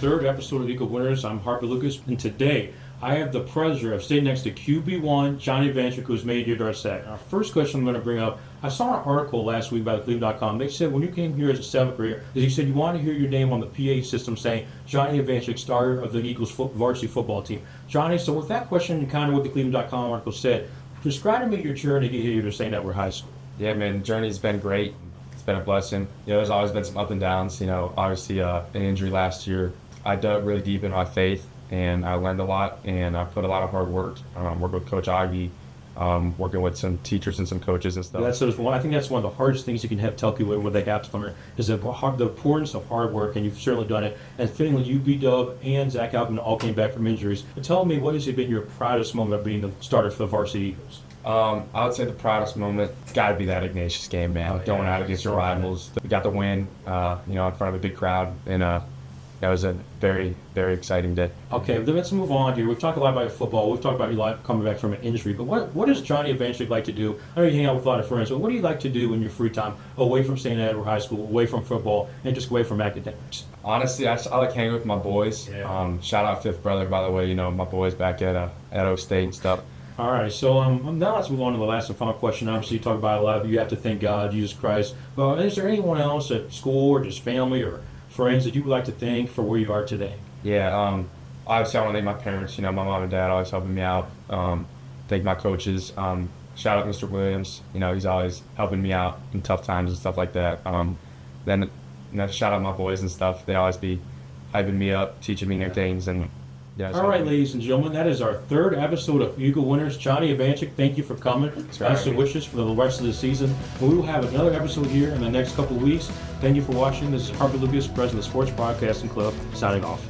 third episode of Eagle Winners. I'm Harper Lucas, and today I have the pleasure of sitting next to QB1 Jonny Evanchick, who's made it to our set. Our first question I'm going to bring up, I saw an article last week by Cleveland.com. They said when you came here as a seventh grader, you said you wanted to hear your name on the PA system saying Jonny Evanchick, starter of the Eagles varsity football team. Jonny, so with that question and kind of what the Cleveland.com article said, describe to me your journey to get here to St. Edward High School. Yeah, man, the journey's been great. It's been a blessing. There's always been some up and downs. Obviously an injury last year. I dug really deep into my faith, and I learned a lot, and I put a lot of hard work. Working with Coach Ivy, working with some teachers and some coaches and stuff. I think that's one of the hardest things you can tell people what they have to learn is the importance of hard work, and you've certainly done it. And fittingly, you, B-Dub, and Zach Alvin all came back from injuries. But tell me, what has been your proudest moment of being the starter for the Varsity Eagles? I would say the proudest moment, it's got to be that Ignatius game, man. Going out against your rivals. We got the win, in front of a big crowd, and that was a very, very exciting day. Okay, let's move on here. We've talked a lot about football. We've talked about your life coming back from an injury. But what does Jonny eventually like to do? I know you hang out with a lot of friends, but what do you like to do in your free time away from St. Edward High School, away from football, and just away from academics? Honestly, I like hanging with my boys. Yeah. Shout out Fifth Brother, by the way. My boys back at O State and stuff. All right, so now let's move on to the last and final question. Obviously, you talk about a lot. You have to thank God, Jesus Christ. But is there anyone else at school or just family or friends that you would like to thank for where you are today? Yeah, obviously I want to thank my parents. My mom and dad always helping me out. Thank my coaches. Shout out Mr. Williams. He's always helping me out in tough times and stuff like that. Then shout out my boys and stuff. They always be hyping me up, teaching me new things, and all right, ladies and gentlemen, that is our third episode of Eagle Winners. Jonny Evanchick, thank you for coming. Best of wishes for the rest of the season. We will have another episode here in the next couple of weeks. Thank you for watching. This is Harper Lucas, President of the Sports Broadcasting Club, signing off.